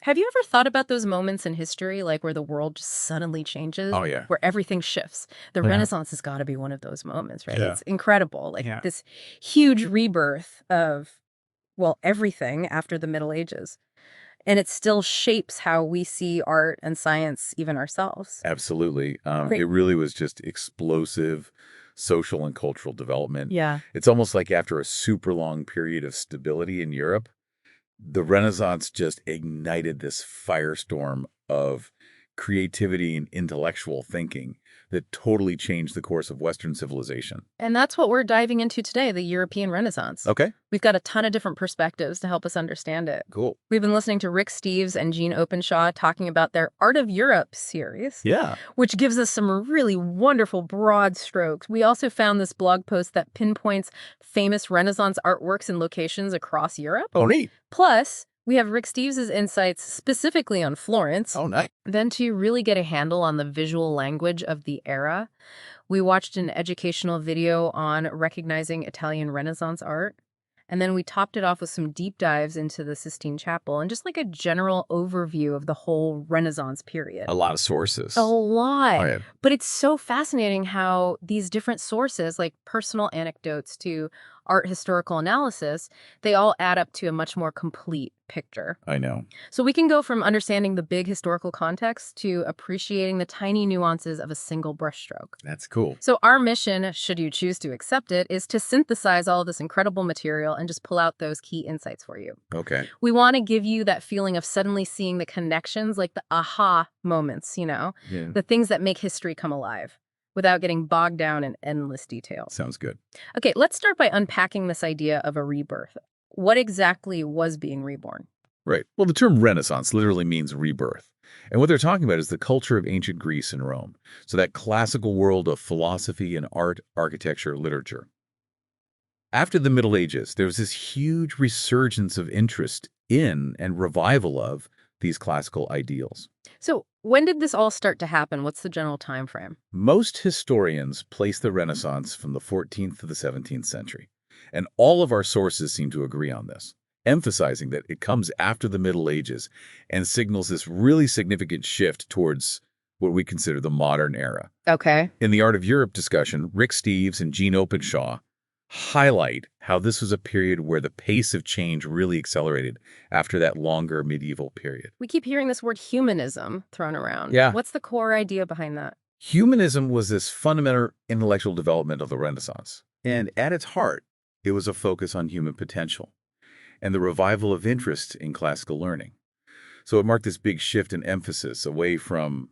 Have you ever thought about those moments in history, like where the world just suddenly changes, Oh, yeah. where everything shifts? The Yeah. Renaissance has got to be one of those moments, right? Yeah. It's incredible. Like Yeah. this huge rebirth of, well, everything after the Middle Ages. And it still shapes how we see art and science, even ourselves. Absolutely. Great. It really was just explosive social and cultural development. Yeah. It's almost like after a super long period of stability in Europe, the Renaissance just ignited this firestorm of creativity and intellectual thinking that totally changed the course of Western civilization. And that's what we're diving into today, the European Renaissance. Okay, We've got a ton of different perspectives to help us understand it. cool. We've been listening to Rick Steves and Jean Openshaw talking about their Art of Europe series, Yeah. which gives us some really wonderful broad strokes. We also found this blog post that pinpoints famous Renaissance artworks and locations across Europe. Oh, neat. Plus, we have Rick Steves' insights specifically on Florence. Oh, nice. Then to really get a handle on the visual language of the era, we watched an educational video on recognizing Italian Renaissance art. And then we topped it off with some deep dives into the Sistine Chapel and just like a general overview of the whole Renaissance period. A lot of sources. A lot. Oh, yeah. But it's so fascinating how these different sources, like personal anecdotes to art historical analysis, they all add up to a much more complete picture. I know. So we can go from understanding the big historical context to appreciating the tiny nuances of a single brushstroke. That's cool. So our mission, should you choose to accept it, is to synthesize all of this incredible material and just pull out those key insights for you. Okay. We want to give you that feeling of suddenly seeing the connections, like the aha moments, Yeah. the things that make history come alive without getting bogged down in endless details. Sounds good. Okay, let's start by unpacking this idea of a rebirth. What exactly was being reborn? Right. Well, the term Renaissance literally means rebirth. And what they're talking about is the culture of ancient Greece and Rome. So that classical world of philosophy and art, architecture, literature. After the Middle Ages, there was this huge resurgence of interest in and revival of these classical ideals. So when did this all start to happen? What's the general time frame? Most historians place the Renaissance from the 14th to the 17th century. And all of our sources seem to agree on this, emphasizing that it comes after the Middle Ages and signals this really significant shift towards what we consider the modern era. Okay. In the Art of Europe discussion, Rick Steves and Jean Openshaw highlight how this was a period where the pace of change really accelerated after that longer medieval period. We keep hearing this word humanism thrown around. Yeah. What's the core idea behind that? Humanism was this fundamental intellectual development of the Renaissance. And at its heart, it was a focus on human potential and the revival of interest in classical learning. So it marked this big shift in emphasis away from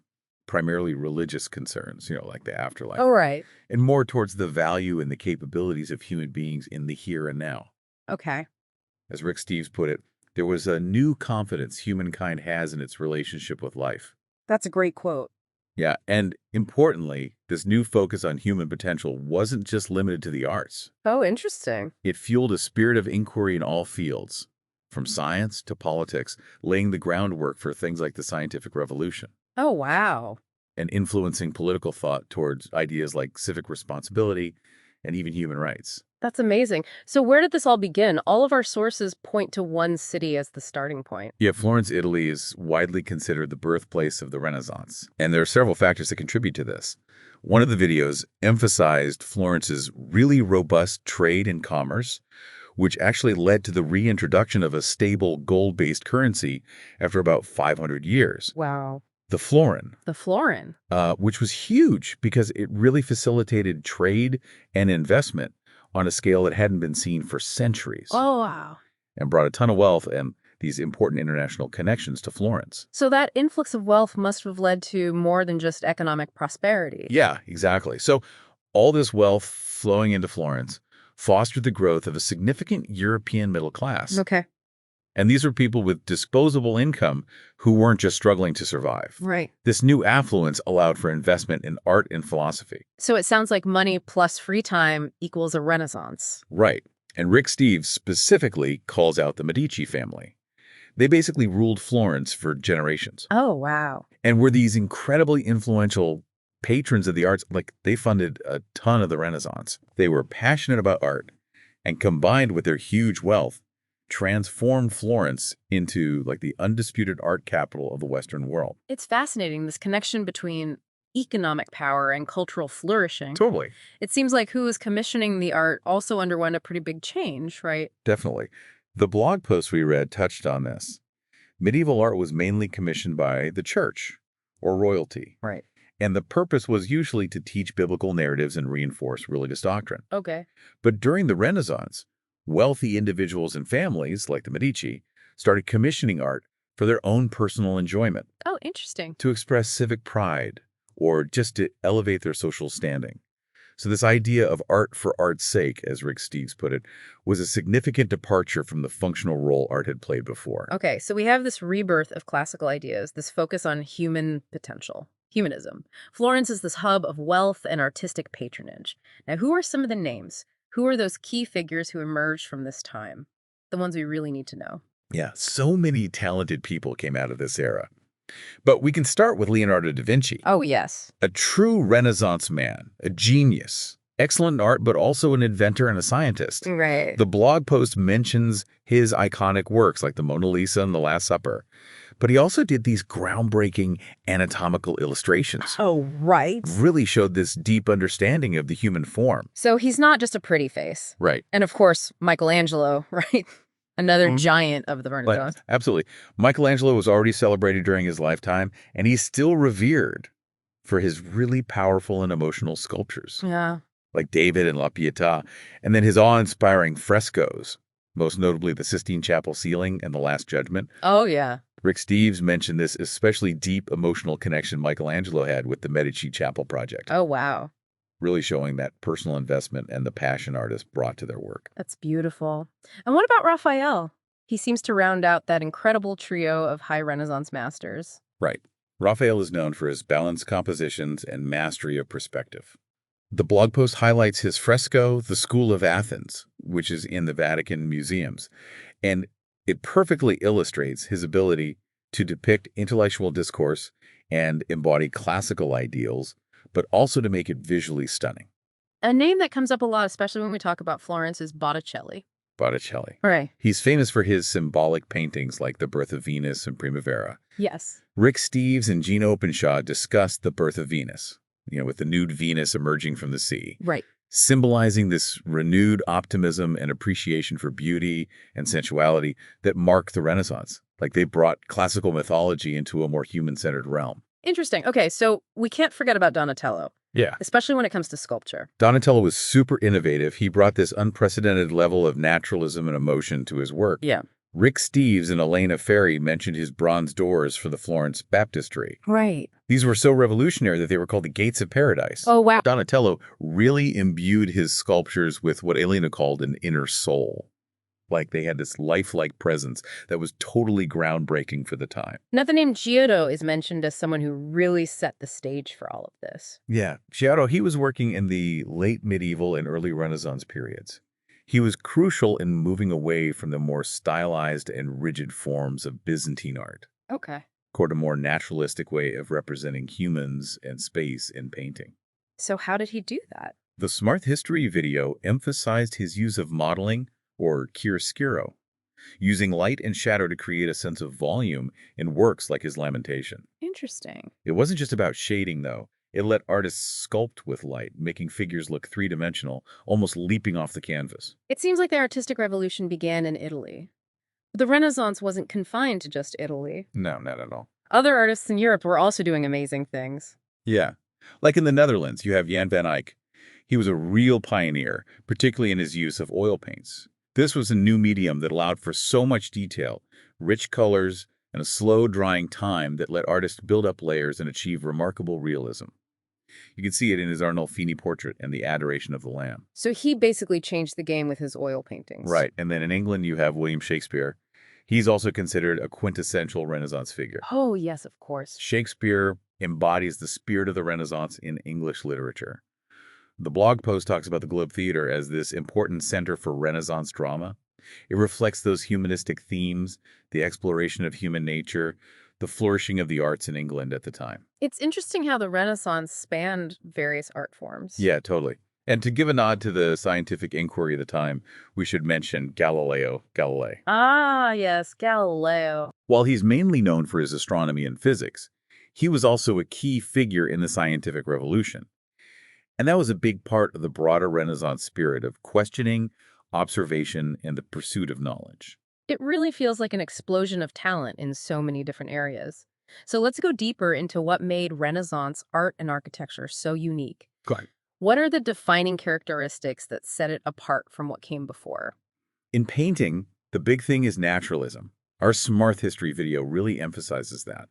primarily religious concerns, like the afterlife, Oh, right. and more towards the value and the capabilities of human beings in the here and now. Okay. As Rick Steves put it, there was a new confidence humankind has in its relationship with life. That's a great quote. Yeah, and importantly, this new focus on human potential wasn't just limited to the arts. Oh, interesting. It fueled a spirit of inquiry in all fields, from science to politics, laying the groundwork for things like the scientific revolution Oh, wow. and influencing political thought towards ideas like civic responsibility and even human rights. That's amazing. So where did this all begin? All of our sources point to one city as the starting point. Yeah, Florence, Italy is widely considered the birthplace of the Renaissance, and there are several factors that contribute to this. One of the videos emphasized Florence's really robust trade and commerce, which actually led to the reintroduction of a stable gold-based currency after about 500 years. Wow. The florin, The florin. which was huge because it really facilitated trade and investment on a scale that hadn't been seen for centuries, Oh, wow. and brought a ton of wealth and these important international connections to Florence. So that influx of wealth must have led to more than just economic prosperity. Yeah, exactly. So all this wealth flowing into Florence fostered the growth of a significant European middle class. Okay. And these were people with disposable income who weren't just struggling to survive. Right. This new affluence allowed for investment in art and philosophy. So it sounds like money plus free time equals a renaissance. Right. And Rick Steves specifically calls out the Medici family. They basically ruled Florence for generations Oh, wow. and were these incredibly influential patrons of the arts. Like, they funded a ton of the Renaissance. They were passionate about art, and combined with their huge wealth, transformed Florence into like the undisputed art capital of the Western world. It's fascinating, this connection between economic power and cultural flourishing. Totally. It seems like who was commissioning the art also underwent a pretty big change, right? Definitely. The blog post we read touched on this. Medieval art was mainly commissioned by the church or royalty, Right. and the purpose was usually to teach biblical narratives and reinforce religious doctrine. Okay. But during the Renaissance, wealthy individuals and families, like the Medici, started commissioning art for their own personal enjoyment, Oh, interesting. to express civic pride, or just to elevate their social standing. So this idea of art for art's sake, as Rick Steves put it, was a significant departure from the functional role art had played before. Okay, so we have this rebirth of classical ideas, this focus on human potential, humanism. Florence is this hub of wealth and artistic patronage. Now, who are some of the names? Who are those key figures who emerged from this time? The ones we really need to know. Yeah, so many talented people came out of this era. But we can start with Leonardo da Vinci, Oh, yes. a true Renaissance man, a genius, excellent in art, but also an inventor and a scientist. Right. The blog post mentions his iconic works like the Mona Lisa and the Last Supper, but he also did these groundbreaking anatomical illustrations. Oh, right. Really showed this deep understanding of the human form. So he's not just a pretty face. Right. And of course, Michelangelo, right? Another Mhm. giant of the Renaissance. Absolutely. Michelangelo was already celebrated during his lifetime, and he's still revered for his really powerful and emotional sculptures, Yeah. like David and La Pietà, and then his awe-inspiring frescoes, most notably the Sistine Chapel ceiling and the Last Judgment. Oh, yeah. Rick Steves mentioned this especially deep emotional connection Michelangelo had with the Medici Chapel project, Oh, wow. really showing that personal investment and the passion artists brought to their work. That's beautiful. And what about Raphael? He seems to round out that incredible trio of high Renaissance masters. Right. Raphael is known for his balanced compositions and mastery of perspective. The blog post highlights his fresco, The School of Athens, which is in the Vatican museums, and it perfectly illustrates his ability to depict intellectual discourse and embody classical ideals, but also to make it visually stunning. A name that comes up a lot, especially when we talk about Florence, is Botticelli. Botticelli. Right. He's famous for his symbolic paintings like The Birth of Venus and Primavera. Yes. Rick Steves and Gene Openshaw discussed the birth of Venus, with the nude Venus emerging from the sea, Right. symbolizing this renewed optimism and appreciation for beauty and sensuality that marked the Renaissance. Like they brought classical mythology into a more human-centered realm. Interesting. Okay, so we can't forget about Donatello, Yeah. especially when it comes to sculpture. Donatello was super innovative. He brought this unprecedented level of naturalism and emotion to his work. Yeah. Rick Steves and Elena Ferry mentioned his bronze doors for the Florence baptistry. Right. These were so revolutionary that they were called the Gates of Paradise. Oh, wow. Donatello really imbued his sculptures with what Elena called an inner soul. Like they had this lifelike presence that was totally groundbreaking for the time. Now, the name Giotto is mentioned as someone who really set the stage for all of this. Yeah, Giotto, he was working in the late medieval and early Renaissance periods. He was crucial in moving away from the more stylized and rigid forms of Byzantine art Okay. toward a more naturalistic way of representing humans and space in painting. So how did he do that? The Smart History video emphasized his use of modeling, or chiaroscuro, using light and shadow to create a sense of volume in works like his Lamentation. Interesting. It wasn't just about shading, though. It let artists sculpt with light, making figures look three-dimensional, almost leaping off the canvas. It seems like the artistic revolution began in Italy. But the Renaissance wasn't confined to just Italy. No, not at all. Other artists in Europe were also doing amazing things. Yeah. Like in the Netherlands, you have Jan van Eyck. He was a real pioneer, particularly in his use of oil paints. This was a new medium that allowed for so much detail, rich colors, and a slow-drying time that let artists build up layers and achieve remarkable realism. You can see it in his Arnolfini portrait and the Adoration of the Lamb. So he basically changed the game with his oil paintings. Right, and then in England you have William Shakespeare. He's also considered a quintessential Renaissance figure. Oh, yes, of course. Shakespeare embodies the spirit of the Renaissance in English literature. The blog post talks about the Globe Theater as this important center for Renaissance drama. It reflects those humanistic themes, the exploration of human nature, the flourishing of the arts in England at the time. It's interesting how the Renaissance spanned various art forms. Yeah, totally. And to give a nod to the scientific inquiry of the time, we should mention Galileo Galilei. Ah, yes, Galileo. While he's mainly known for his astronomy and physics, he was also a key figure in the scientific revolution. And that was a big part of the broader Renaissance spirit of questioning, observation, and the pursuit of knowledge. It really feels like an explosion of talent in so many different areas. So let's go deeper into what made Renaissance art and architecture so unique. Right. What are the defining characteristics that set it apart from what came before? In painting, the big thing is naturalism. Our Smart History video really emphasizes that.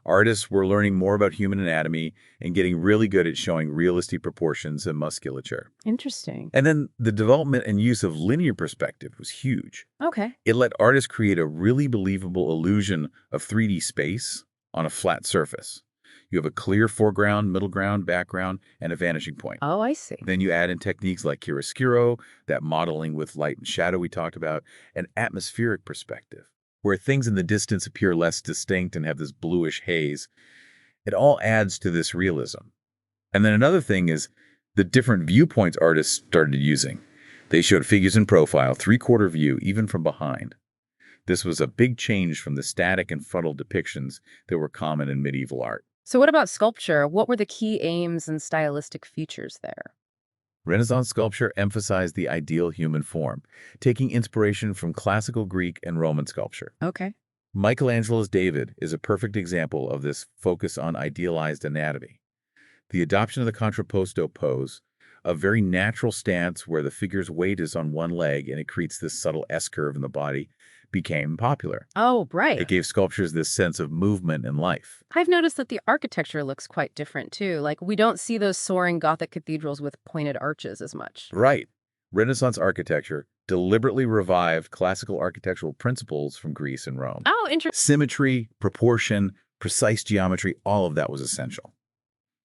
Artists were learning more about human anatomy and getting really good at showing realistic proportions and musculature. Interesting. And then the development and use of linear perspective was huge. Okay. It let artists create a really believable illusion of 3D space on a flat surface. You have a clear foreground, middle ground, background, and a vanishing point. Oh, I see. Then you add in techniques like chiaroscuro, that modeling with light and shadow we talked about, and atmospheric perspective, where things in the distance appear less distinct and have this bluish haze. It all adds to this realism. And then another thing is the different viewpoints artists started using. They showed figures in profile, three-quarter view, even from behind. This was a big change from the static and frontal depictions that were common in medieval art. So what about sculpture? What were the key aims and stylistic features there? Renaissance sculpture emphasized the ideal human form, taking inspiration from classical Greek and Roman sculpture. Okay. Michelangelo's David is a perfect example of this focus on idealized anatomy. The adoption of the contrapposto pose, a very natural stance where the figure's weight is on one leg and it creates this subtle S-curve in the body, became popular. Oh, right. It gave sculptures this sense of movement and life. I've noticed that the architecture looks quite different too. Like we don't see those soaring Gothic cathedrals with pointed arches as much. Right. Renaissance architecture deliberately revived classical architectural principles from Greece and Rome. Oh, interesting. Symmetry, proportion, precise geometry, all of that was essential.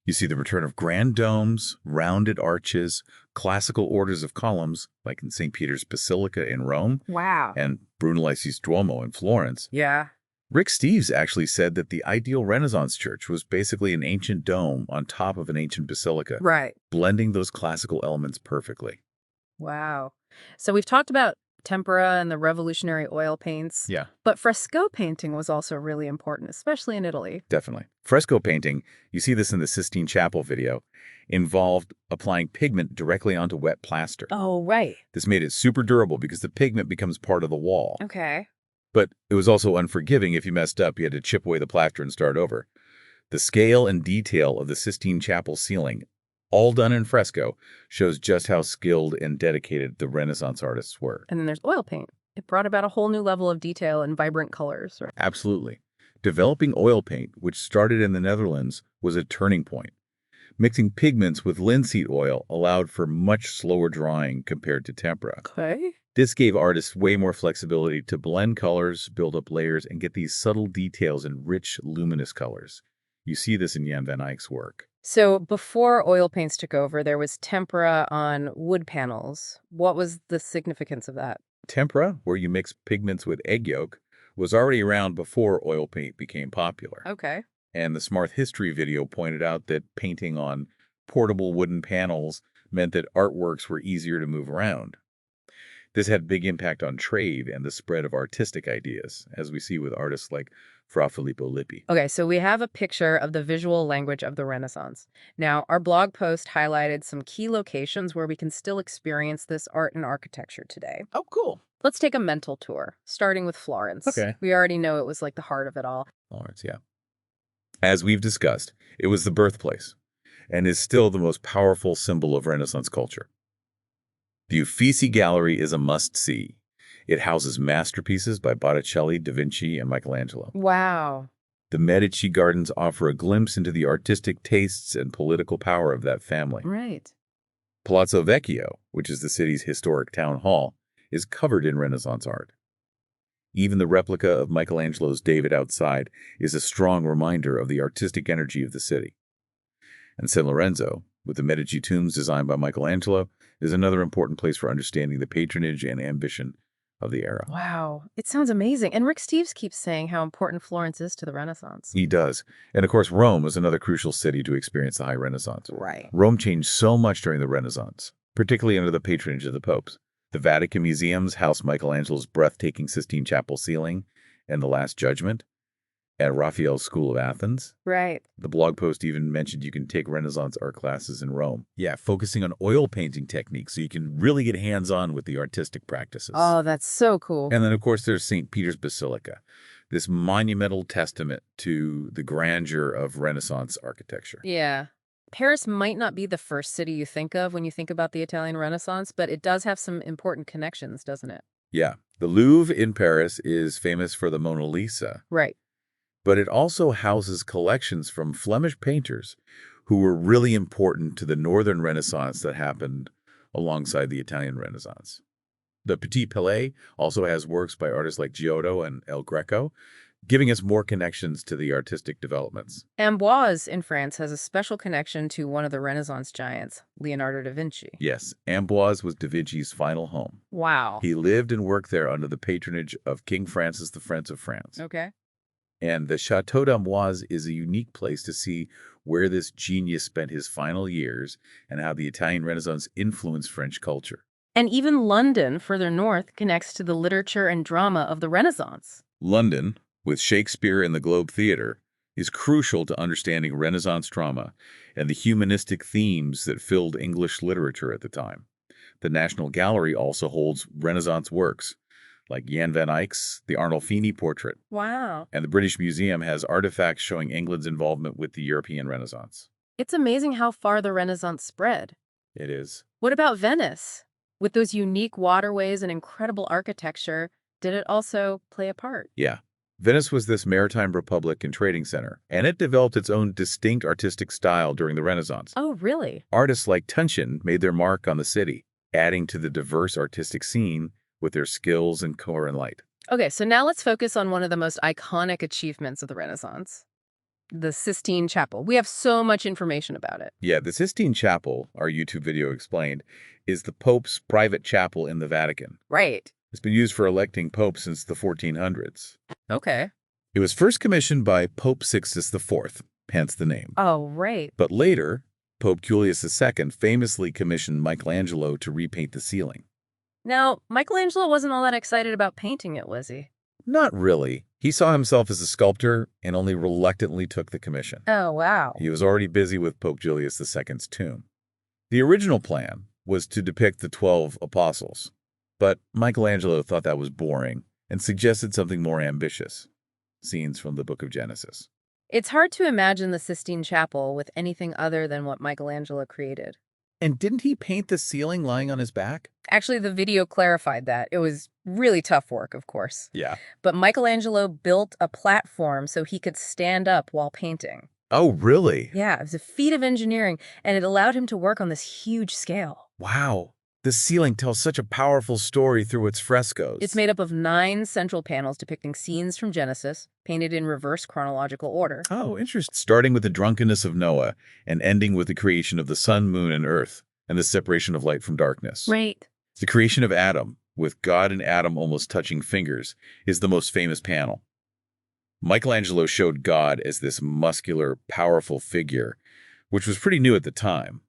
You see the return of grand domes, rounded arches, classical orders of columns, like in St. Peter's Basilica in Rome Wow. and Brunellesi's Duomo in Florence. Yeah. Rick Steves actually said that the ideal Renaissance church was basically an ancient dome on top of an ancient basilica, Right. blending those classical elements perfectly. Wow. So we've talked about tempera and the revolutionary oil paints. Yeah. But fresco painting was also really important, especially in Italy. Definitely. Fresco painting, you see this in the Sistine Chapel video, involved applying pigment directly onto wet plaster. Oh, right. This made it super durable because the pigment becomes part of the wall. Okay. But it was also unforgiving. If you messed up, you had to chip away the plaster and start over. The scale and detail of the Sistine Chapel ceiling, all done in fresco, shows just how skilled and dedicated the Renaissance artists were. And then there's oil paint. It brought about a whole new level of detail and vibrant colors. Right? Absolutely. Developing oil paint, which started in the Netherlands, was a turning point. Mixing pigments with linseed oil allowed for much slower drying compared to tempera. Okay. This gave artists way more flexibility to blend colors, build up layers, and get these subtle details in rich, luminous colors. You see this in Jan van Eyck's work. So before oil paints took over, there was tempera on wood panels. What was the significance of that? Tempera, where you mix pigments with egg yolk, was already around before oil paint became popular. Okay. And the Smart History video pointed out that painting on portable wooden panels meant that artworks were easier to move around. This had big impact on trade and the spread of artistic ideas, as we see with artists like Fra Filippo Lippi. Okay, so we have a picture of the visual language of the Renaissance. Now, our blog post highlighted some key locations where we can still experience this art and architecture today. Oh, cool. Let's take a mental tour, starting with Florence. Okay. We already know it was like the heart of it all. Florence, yeah. As we've discussed, it was the birthplace and is still the most powerful symbol of Renaissance culture. The Uffizi Gallery is a must-see. It houses masterpieces by Botticelli, Da Vinci, and Michelangelo. Wow. The Medici gardens offer a glimpse into the artistic tastes and political power of that family. Right. Palazzo Vecchio, which is the city's historic town hall, is covered in Renaissance art. Even the replica of Michelangelo's David outside is a strong reminder of the artistic energy of the city. And San Lorenzo, with the Medici tombs designed by Michelangelo, is another important place for understanding the patronage and ambition of the era. Wow, it sounds amazing. And Rick Steves keeps saying how important Florence is to the Renaissance. He does. And of course, Rome was another crucial city to experience the High Renaissance. Right. Rome changed so much during the Renaissance, particularly under the patronage of the popes. The Vatican museums house Michelangelo's breathtaking Sistine Chapel ceiling and the Last Judgment at Raphael's School of Athens. Right. The blog post even mentioned you can take Renaissance art classes in Rome. Yeah, focusing on oil painting techniques so you can really get hands-on with the artistic practices. Oh, that's so cool. And then, of course, there's St. Peter's Basilica, this monumental testament to the grandeur of Renaissance architecture. Yeah. Paris might not be the first city you think of when you think about the Italian Renaissance, but it does have some important connections, doesn't it? Yeah, the Louvre in Paris is famous for the Mona Lisa, Right. but it also houses collections from Flemish painters who were really important to the Northern Renaissance that happened alongside the Italian Renaissance. The Petit Palais also has works by artists like Giotto and El Greco, giving us more connections to the artistic developments. Amboise in France has a special connection to one of the Renaissance giants, Leonardo da Vinci. Yes, Amboise was Da Vinci's final home. Wow. He lived and worked there under the patronage of King Francis I of France. Okay. And the Château d'Amboise is a unique place to see where this genius spent his final years and how the Italian Renaissance influenced French culture. And even London, further north, connects to the literature and drama of the Renaissance. London, with Shakespeare and the Globe Theatre, is crucial to understanding Renaissance drama and the humanistic themes that filled English literature at the time. The National Gallery also holds Renaissance works, like Jan van Eyck's The Arnolfini Portrait, Wow. and the British Museum has artifacts showing England's involvement with the European Renaissance. It's amazing how far the Renaissance spread. It is. What about Venice? With those unique waterways and incredible architecture, did it also play a part? Yeah. Venice was this maritime republic and trading center, and it developed its own distinct artistic style during the Renaissance. Oh, really? Artists like Titian made their mark on the city, adding to the diverse artistic scene with their skills in color and light. Okay, so now let's focus on one of the most iconic achievements of the Renaissance, the Sistine Chapel. We have so much information about it. Yeah, the Sistine Chapel, our YouTube video explained, is the Pope's private chapel in the Vatican. Right. It's been used for electing popes since the 1400s. Okay. It was first commissioned by Pope Sixtus IV, hence the name. Oh, right. But later, Pope Julius II famously commissioned Michelangelo to repaint the ceiling. Now, Michelangelo wasn't all that excited about painting it, was he? Not really. He saw himself as a sculptor and only reluctantly took the commission. Oh, wow. He was already busy with Pope Julius II's tomb. The original plan was to depict the 12 apostles, but Michelangelo thought that was boring and suggested something more ambitious, scenes from the Book of Genesis. It's hard to imagine the Sistine Chapel with anything other than what Michelangelo created. And didn't he paint the ceiling lying on his back? Actually, the video clarified that. It was really tough work, of course. Yeah. But Michelangelo built a platform so he could stand up while painting. Oh, really? Yeah, it was a feat of engineering, and it allowed him to work on this huge scale. Wow. The ceiling tells such a powerful story through its frescoes. It's made up of 9 central panels depicting scenes from Genesis, painted in reverse chronological order. Oh, interesting. Starting with the drunkenness of Noah and ending with the creation of the sun, moon, and earth, and the separation of light from darkness. Right. The creation of Adam, with God and Adam almost touching fingers, is the most famous panel. Michelangelo showed God as this muscular, powerful figure, which was pretty new at the time.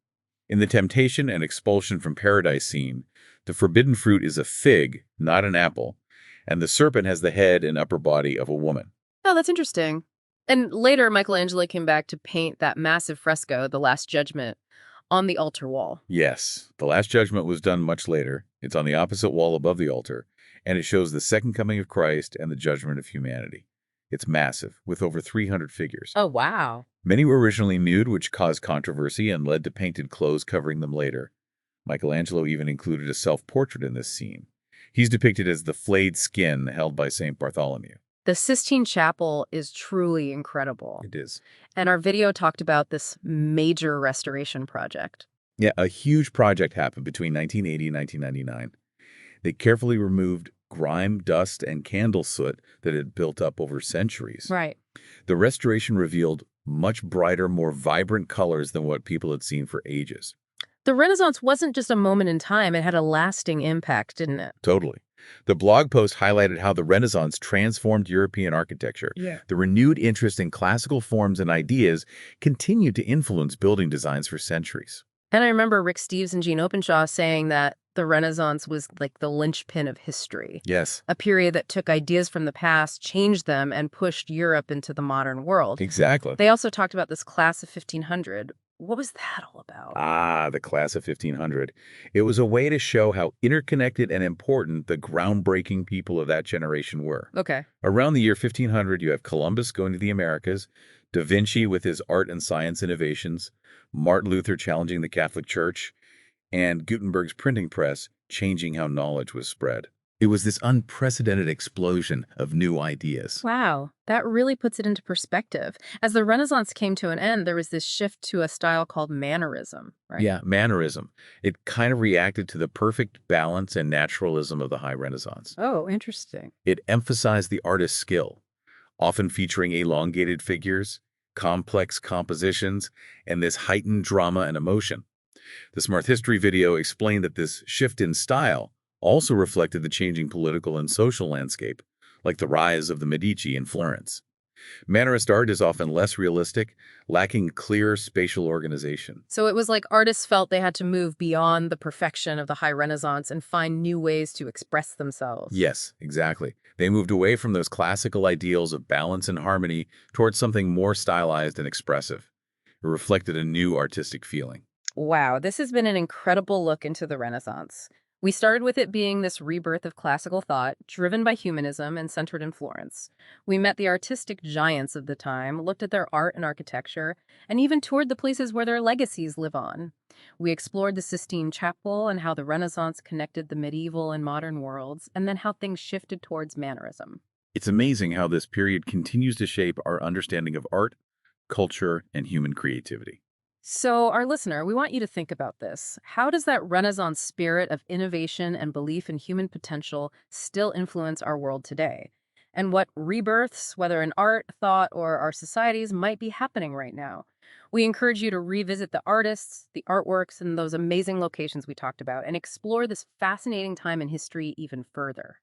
In the temptation and expulsion from paradise scene, the forbidden fruit is a fig, not an apple, and the serpent has the head and upper body of a woman. Oh, that's interesting. And later, Michelangelo came back to paint that massive fresco, The Last Judgment, on the altar wall. Yes, the Last Judgment was done much later. It's on the opposite wall above the altar, and it shows the second coming of Christ and the judgment of humanity. It's massive, with over 300 figures. Oh, wow. Many were originally nude, which caused controversy and led to painted clothes covering them later. Michelangelo even included a self-portrait in this scene. He's depicted as the flayed skin held by St. Bartholomew. The Sistine Chapel is truly incredible. It is. And our video talked about this major restoration project. Yeah, a huge project happened between 1980 and 1999. They carefully removed grime, dust, and candle soot that had built up over centuries. Right. The restoration revealed much brighter, more vibrant colors than what people had seen for ages. The Renaissance wasn't just a moment in time, it had a lasting impact, didn't it? Totally. The blog post highlighted how the Renaissance transformed European architecture. Yeah. The renewed interest in classical forms and ideas continued to influence building designs for centuries. And I remember Rick Steves and Gene Openshaw saying that the Renaissance was like the linchpin of history, Yes, a period that took ideas from the past, changed them, and pushed Europe into the modern world. exactly. They also talked about this class of 1500. What was that all about? Ah, the class of 1500. It was a way to show how interconnected and important the groundbreaking people of that generation were. Okay. Around the year 1500, you have Columbus going to the Americas, Da Vinci with his art and science innovations, Martin Luther challenging the Catholic Church, and Gutenberg's printing press changing how knowledge was spread. It was this unprecedented explosion of new ideas. Wow, that really puts it into perspective. As the Renaissance came to an end, there was this shift to a style called mannerism, right? Yeah, mannerism. It kind of reacted to the perfect balance and naturalism of the High Renaissance. Oh, interesting. It emphasized the artist's skill, often featuring elongated figures, complex compositions, and this heightened drama and emotion. The Smart History video explained that this shift in style also reflected the changing political and social landscape, like the rise of the Medici in Florence. Mannerist art is often less realistic, lacking clear spatial organization. So it was like artists felt they had to move beyond the perfection of the High Renaissance and find new ways to express themselves. Yes, exactly. They moved away from those classical ideals of balance and harmony towards something more stylized and expressive. It reflected a new artistic feeling. Wow, this has been an incredible look into the Renaissance. We started with it being this rebirth of classical thought, driven by humanism and centered in Florence. We met the artistic giants of the time, looked at their art and architecture, and even toured the places where their legacies live on. We explored the Sistine Chapel and how the Renaissance connected the medieval and modern worlds, and then how things shifted towards mannerism. It's amazing how this period continues to shape our understanding of art, culture, and human creativity. So, our listener, we want you to think about this. How does that Renaissance spirit of innovation and belief in human potential still influence our world today? And what rebirths, whether in art, thought, or our societies, might be happening right now? We encourage you to revisit the artists, the artworks, and those amazing locations we talked about and explore this fascinating time in history even further.